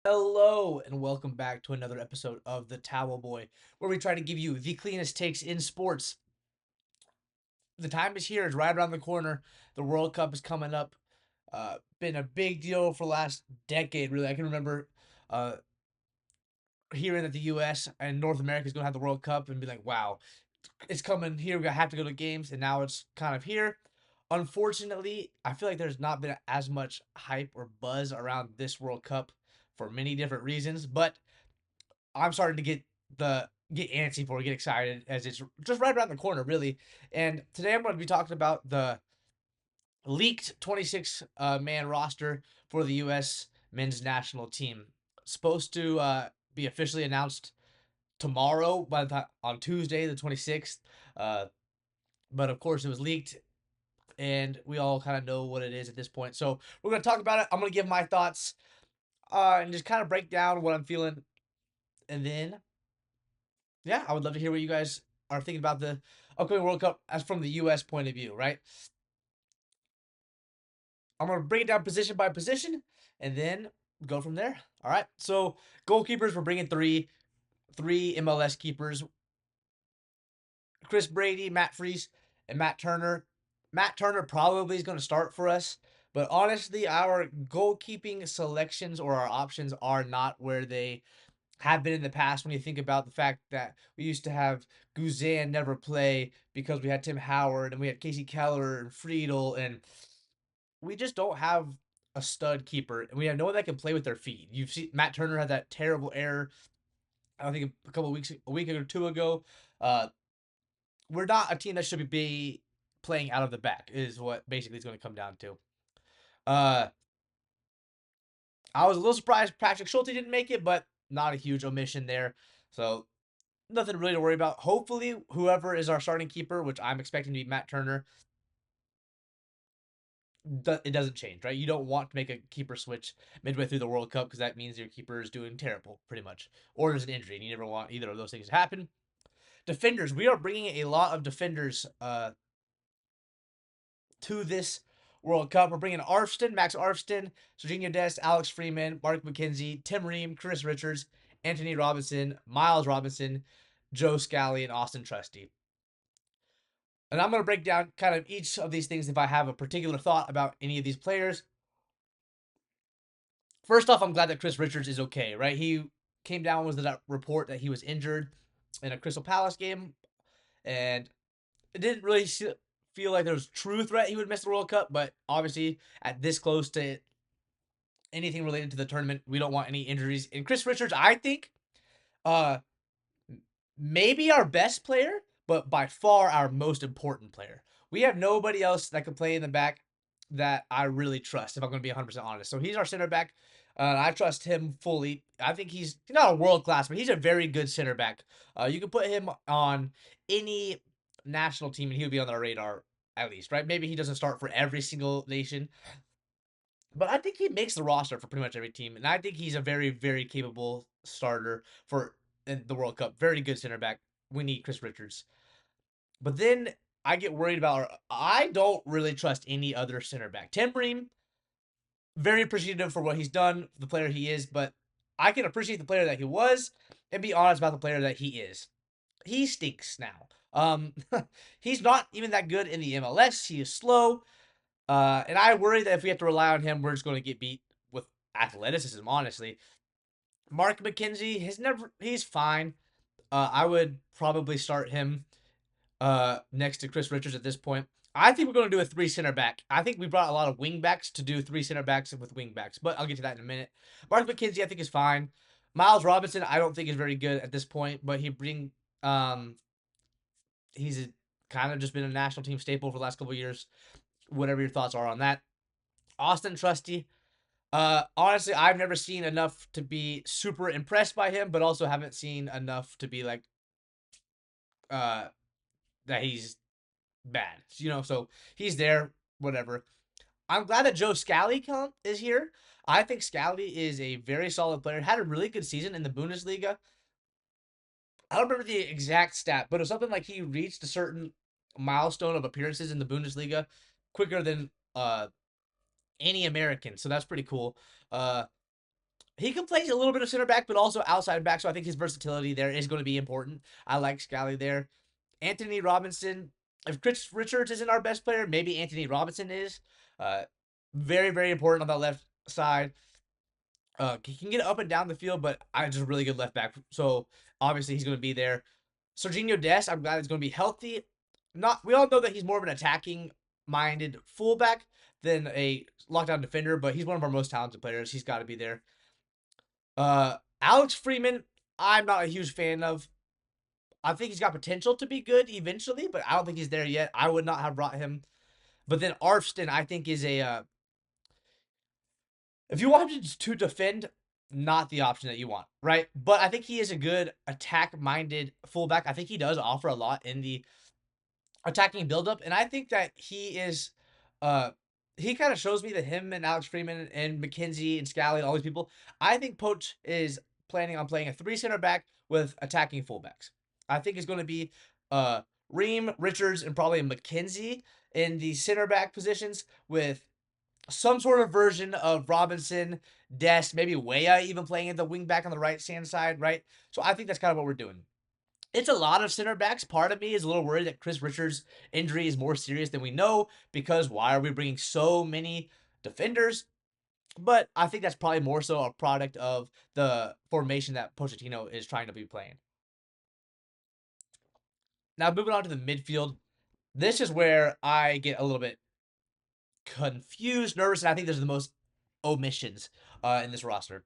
Hello and welcome back to another episode of The Towel Boy, where we try to give you the cleanest takes in sports. The time is here; it's right around the corner. The World Cup is coming up. Been a big deal for the last decade, really. I can remember uh, hearing that the U.S. and North America is going to have the World Cup and be like, "Wow, it's coming here. We have to go to games," and now it's kind of here. Unfortunately, I feel like there's not been as much hype or buzz around this World Cup for many different reasons, but I'm starting to get antsy for it, get excited as it's just right around the corner, really. And today I'm going to be talking about the leaked 26 man roster for the U.S. men's national team. Supposed to be officially announced tomorrow by the time on Tuesday the 26th. Uh, but of course it was leaked and we all kind of know what it is at this point. So we're going to talk about it. I'm going to give my thoughts and just kind of break down what I'm feeling, and then yeah, I would love to hear what you guys are thinking about the upcoming World Cup as from the U.S. point of view, right? I'm gonna break it down position by position, and then go from there. All right. So goalkeepers, we're bringing three MLS keepers: Chris Brady, Matt Freese, and Matt Turner. Matt Turner probably is going to start for us, but honestly, our goalkeeping selections or our options are not where they have been in the past when you think about the fact that we used to have Guzan never play because we had Tim Howard and we had Casey Keller and Friedel, and we just don't have a stud keeper, and we have no one that can play with their feet. You've seen Matt Turner had that terrible error, I think a couple of weeks, a week or two ago. Uh, we're not a team that should be playing out of the back, is what basically it's going to come down to. Uh, I was a little surprised Patrick Schulte didn't make it, but not a huge omission there. So nothing really to worry about. Hopefully, whoever is our starting keeper, which I'm expecting to be Matt Turner, it doesn't change, right? You don't want to make a keeper switch midway through the World Cup because that means your keeper is doing terrible, pretty much, or there's an injury, and you never want either of those things to happen. Defenders, we are bringing a lot of defenders to this World Cup. We're bringing Max Arfston, Serginho Dest, Alex Freeman, Mark McKenzie, Tim Ream, Chris Richards, Anthony Robinson, Miles Robinson, Joe Scally, and Austin Trusty. And I'm going to break down kind of each of these things if I have a particular thought about any of these players. First off, I'm glad that Chris Richards is okay, right? He came down with that report that he was injured in a Crystal Palace game, and it didn't really feel like there was true threat he would miss the World Cup, but obviously at this close to anything related to the tournament, we don't want any injuries. And Chris Richards, I think, uh, maybe our best player, but by far our most important player. We have nobody else that can play in the back that I really trust, if I'm going to be 100% honest. So he's our center back. I trust him fully. I think he's not a world class, but he's a very good center back. You can put him on any national team and he'll be on the radar at least, right? Maybe he doesn't start for every single nation, but I think he makes the roster for pretty much every team, and I think he's a very, very capable starter for the World Cup. Very good center back. We need Chris Richards, but then I get worried about. I don't really trust any other center back. Tim Ream, very appreciative for what he's done, the player he is, but I can appreciate the player that he was and be honest about the player that he is. He stinks now. He's not even that good in the MLS. He is slow. And I worry that if we have to rely on him, we're just going to get beat with athleticism, honestly. Mark McKenzie, he's fine. I would probably start him next to Chris Richards at this point. I think we're going to do a three center back. I think we brought a lot of wing backs to do three center backs with wing backs, but I'll get to that in a minute. Mark McKenzie, I think, is fine. Miles Robinson, I don't think is very good at this point, but um, he's kind of just been a national team staple for the last couple of years. Whatever your thoughts are on that. Austin Trusty, honestly, I've never seen enough to be super impressed by him, but also haven't seen enough to be like, uh, that he's bad. So he's there, whatever. I'm glad that Joe Scally is here. I think Scally is a very solid player. Had a really good season in the Bundesliga. I don't remember the exact stat, but it was something like he reached a certain milestone of appearances in the Bundesliga quicker than any American. So that's pretty cool. Uh, He can play a little bit of center back, but also outside back. So I think his versatility there is going to be important. I like Scally there. Anthony Robinson. If Chris Richards isn't our best player, maybe Anthony Robinson is. Uh, very, very important on that left side. He can get up and down the field, but I just a really good left back. So obviously he's going to be there. Serginho Dest, I'm glad he's going to be healthy. Not we all know that he's more of an attacking minded fullback than a lockdown defender, but he's one of our most talented players. He's got to be there. Alex Freeman, I'm not a huge fan of. I think he's got potential to be good eventually, but I don't think he's there yet. I would not have brought him. But then Arfston, I think, is a if you want him to defend, not the option that you want, right? But I think he is a good attack-minded fullback. I think he does offer a lot in the attacking buildup, and I think that uh, he kind of shows me that him and Alex Freeman and McKenzie and Scally and all these people, I think Poach is planning on playing a three center back with attacking fullbacks. I think it's going to be Ream, Richards, and probably McKenzie in the center back positions with some sort of version of Robinson, Dest, maybe Weah even playing at the wing back on the right hand side, right? So I think that's kind of what we're doing. It's a lot of center backs. Part of me is a little worried that Chris Richards' injury is more serious than we know because why are we bringing so many defenders? But I think that's probably more so a product of the formation that Pochettino is trying to be playing. Now, moving on to the midfield. This is where I get a little bit confused, nervous, and I think there's the most omissions in this roster.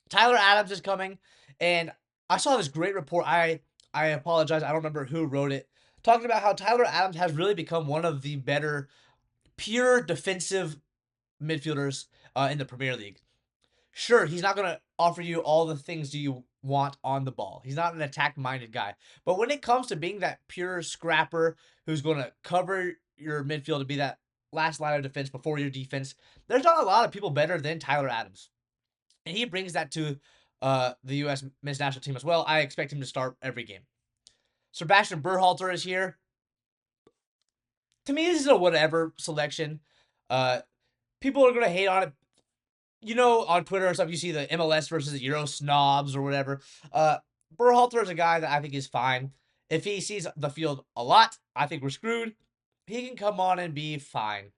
Tyler Adams is coming, and I saw this great report. I apologize, I don't remember who wrote it, talking about how Tyler Adams has really become one of the better pure defensive midfielders in the Premier League. Sure, he's not going to offer you all the things you want on the ball. He's not an attack-minded guy. But when it comes to being that pure scrapper who's going to cover your midfield to be that last line of defense before your defense, there's not a lot of people better than Tyler Adams. And he brings that to the U.S. men's national team as well. I expect him to start every game. Sebastian Berhalter is here. To me, this is a whatever selection. Uh, People are going to hate on it. You know, on Twitter or stuff, you see the MLS versus Euro snobs or whatever. Berhalter is a guy that I think is fine. If he sees the field a lot, I think we're screwed. He can come on and be fine.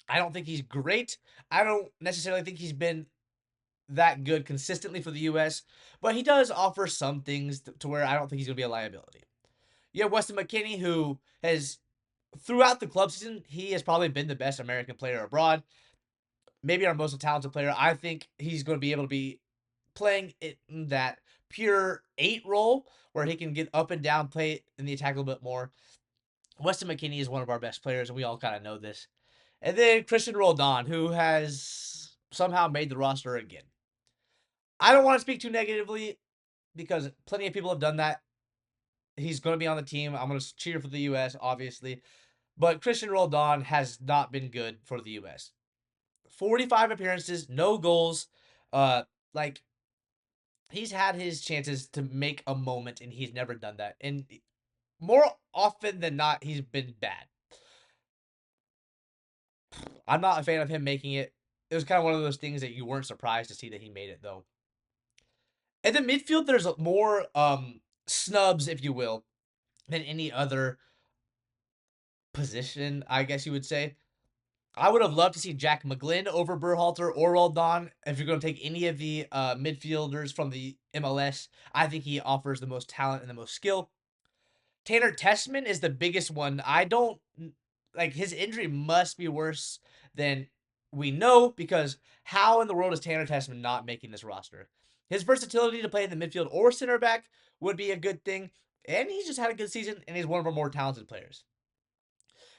I don't think he's great. I don't necessarily think he's been that good consistently for the U.S., but he does offer some things to where I don't think he's going to be a liability. You have Weston McKennie, who has, throughout the club season, he has probably been the best American player abroad. Maybe our most talented player. I think he's going to be able to be playing in that pure 8 role where he can get up and down, play in the attack a little bit more. Weston McKennie is one of our best players, and we all kind of know this. And then Christian Roldan, who has somehow made the roster again. I don't want to speak too negatively because plenty of people have done that. He's going to be on the team. I'm going to cheer for the U.S., obviously. But Christian Roldan has not been good for the U.S. 45 appearances, no goals. Like, he's had his chances to make a moment, and he's never done that. And more often than not, he's been bad. I'm not a fan of him making it. It was kind of one of those things that you weren't surprised to see that he made it, though. In the midfield, there's more snubs, if you will, than any other position, I guess you would say. I would have loved to see Jack McGlynn over Berhalter or Roldan. If you're going to take any of the midfielders from the MLS, I think he offers the most talent and the most skill. Tanner Tessman is the biggest one. I don't like his injury must be worse than we know because how in the world is Tanner Tessman not making this roster? His versatility to play in the midfield or center back would be a good thing, and he's just had a good season, and he's one of our more talented players.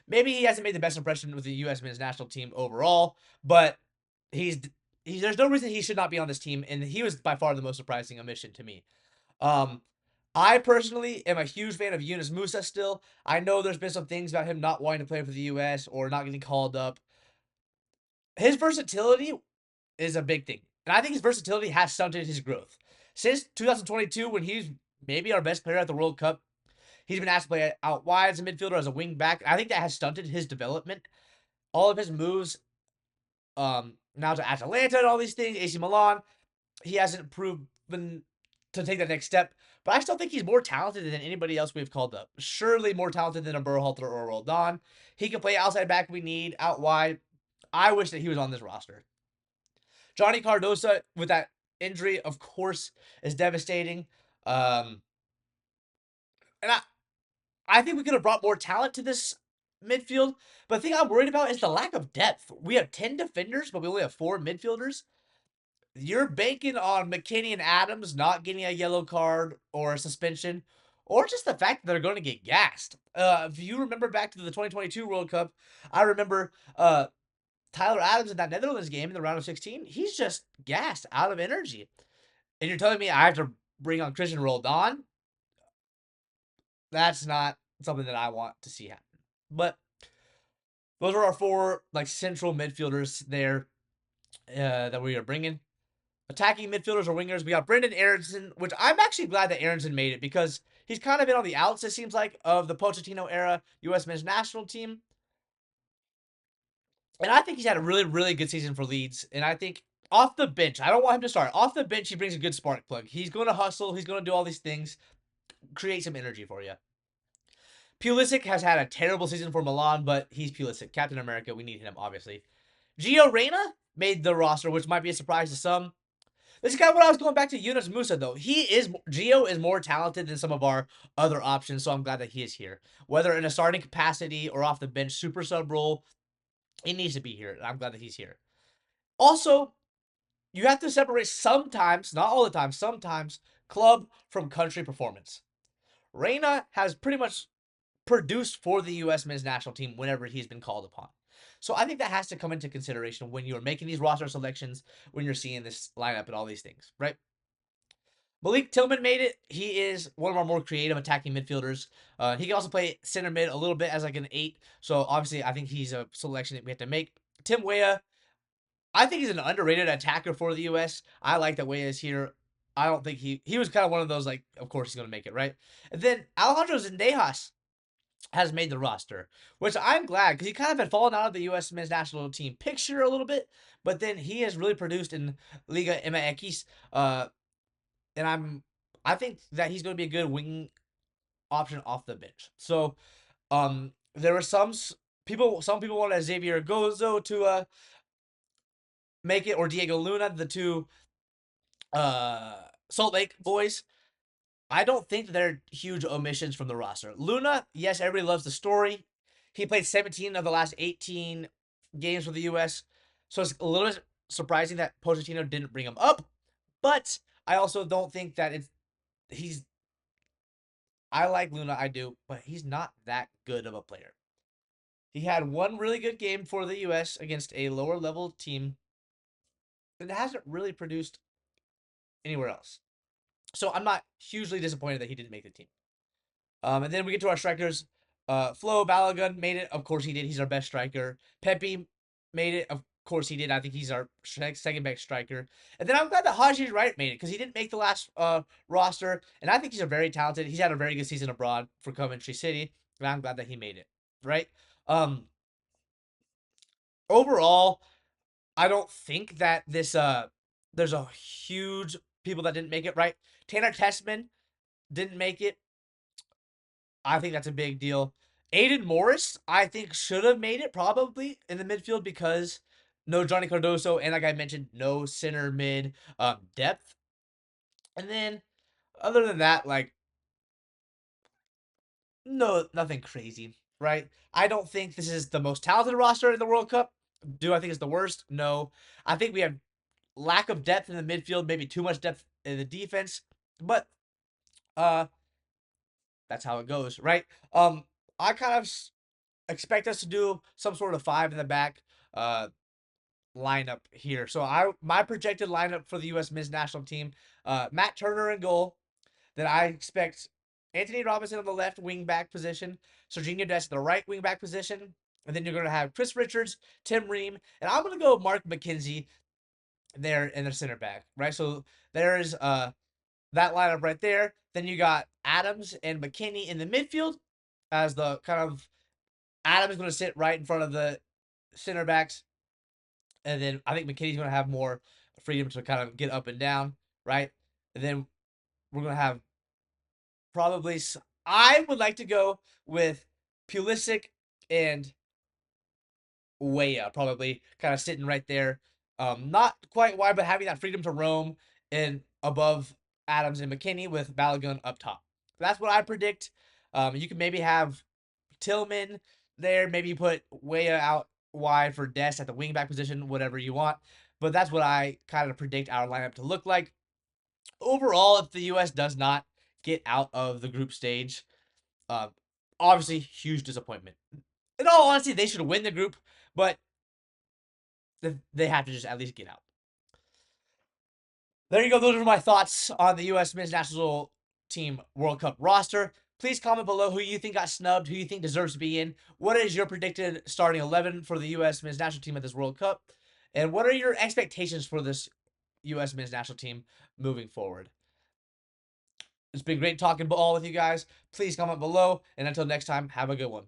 Maybe he hasn't made the best impression with the U.S. men's national team overall, but there's no reason he should not be on this team, and he was by far the most surprising omission to me. Um, I personally am a huge fan of Yunus Musa still. I know there's been some things about him not wanting to play for the U.S. or not getting called up. His versatility is a big thing, and I think his versatility has stunted his growth. Since 2022, when he's maybe our best player at the World Cup, he's been asked to play out wide as a midfielder, as a wing back. I think that has stunted his development. All of his moves, now to Atalanta and all these things, AC Milan, he hasn't proven to take that next step. But I still think he's more talented than anybody else we've called up. Surely more talented than a Berhalter or a Roldan. He can play outside back we need, out wide. I wish that he was on this roster. Johnny Cardosa, with that injury, of course, is devastating. Um, and I think we could have brought more talent to this midfield. But the thing I'm worried about is the lack of depth. We have 10 defenders, but we only have 4 midfielders. You're banking on McKinney and Adams not getting a yellow card or a suspension, or just the fact that they're going to get gassed. If you remember back to the 2022 World Cup, I remember Tyler Adams in that Netherlands game in the round of 16. He's just gassed, out of energy. And you're telling me I have to bring on Christian Roldan? That's not something that I want to see happen. But those are our 4 like central midfielders there that we are bringing. Attacking midfielders or wingers, we got Brendan Aronson, which I'm actually glad that Aronson made it because he's kind of been on the outs, it seems like, of the Pochettino era U.S. men's national team. And I think he's had a really, really good season for Leeds. And I think off the bench, I don't want him to start. Off the bench, he brings a good spark plug. He's going to hustle. He's going to do all these things, create some energy for you. Pulisic has had a terrible season for Milan, but he's Pulisic. Captain America, we need him, obviously. Gio Reyna made the roster, which might be a surprise to some. This is kind of what I was going back to Yunus Musa, though. Gio is more talented than some of our other options, so I'm glad that he is here. Whether in a starting capacity or off the bench super sub role, he needs to be here. I'm glad that he's here. Also, you have to separate sometimes, not all the time, sometimes, club from country performance. Reyna has pretty much produced for the U.S. men's national team whenever he's been called upon. So I think that has to come into consideration when you're making these roster selections, when you're seeing this lineup and all these things, right? Malik Tillman made it. He is one of our more creative attacking midfielders. He can also play center mid a little bit as like an 8. So obviously, I think he's a selection that we have to make. Tim Weah, I think he's an underrated attacker for the U.S. I like that Weah is here. I don't think he was kind of one of those like, of course he's going to make it, right? And then Alejandro Zendejas has made the roster, which I'm glad because he kind of had fallen out of the U.S. men's national team picture a little bit, but then he has really produced in Liga MX. And I think that he's going to be a good wing option off the bench. So, there were some people wanted Xavier Gozo to make it, or Diego Luna, the two Salt Lake boys. I don't think they're huge omissions from the roster. Luna, yes, everybody loves the story. He played 17 of the last 18 games for the U.S., so it's a little bit surprising that Pochettino didn't bring him up. But I also don't think that he's I like Luna, I do, but he's not that good of a player. He had one really good game for the U.S. against a lower level team that hasn't really produced anywhere else. So I'm not hugely disappointed that he didn't make the team. And then we get to our strikers. Flo Balogun made it. Of course he did. He's our best striker. Pepe made it. Of course he did. I think he's our second best striker. And then I'm glad that Haji Wright made it because he didn't make the last roster. And I think he's a very talented. He's had a very good season abroad for Coventry City. And I'm glad that he made it. Right. Um. Overall, I don't think that there's a huge people that didn't make it. Right. Tanner Tessman didn't make it. I think that's a big deal. Aiden Morris, I think, should have made it probably in the midfield because no Johnny Cardoso, and like I mentioned, no center mid depth. And then other than that, like no nothing crazy, right? I don't think this is the most talented roster in the World Cup. Do I think it's the worst? No. I think we have lack of depth in the midfield, maybe too much depth in the defense, but uh that's how it goes, right? I kind of expect us to do some sort of 5 in the back uh lineup here. So my projected lineup for the US men's national team, Matt Turner in goal. Then I expect Anthony Robinson on the left wing back position, Serginho Dest the right wing back position, and then you're gonna have Chris Richards, Tim Ream, and I'm gonna go Mark McKenzie there in the center back, right? So there's that lineup right there. Then you got Adams and McKinney in the midfield as the kind of Adams is going to sit right in front of the center backs, and then I think McKinney's going to have more freedom to kind of get up and down, right? And then we're gonna have probably. I would like to go with Pulisic and Weah, probably kind of sitting right there, not quite wide, but having that freedom to roam and above Adams and McKinney with Balogun up top. That's what I predict. You can maybe have Tillman there, maybe put Weah out wide for Dest at the wingback position, whatever you want. But that's what I kind of predict our lineup to look like. Overall, if the U.S. does not get out of the group stage, uh, obviously huge disappointment. In all honesty, they should win the group, but they have to just at least get out. There you go. Those are my thoughts on the U.S. men's national team World Cup roster. Please comment below who you think got snubbed, who you think deserves to be in. What is your predicted starting 11 for the U.S. men's national team at this World Cup? And what are your expectations for this U.S. men's national team moving forward? It's been great talking ball with you guys. Please comment below. And until next time, have a good one.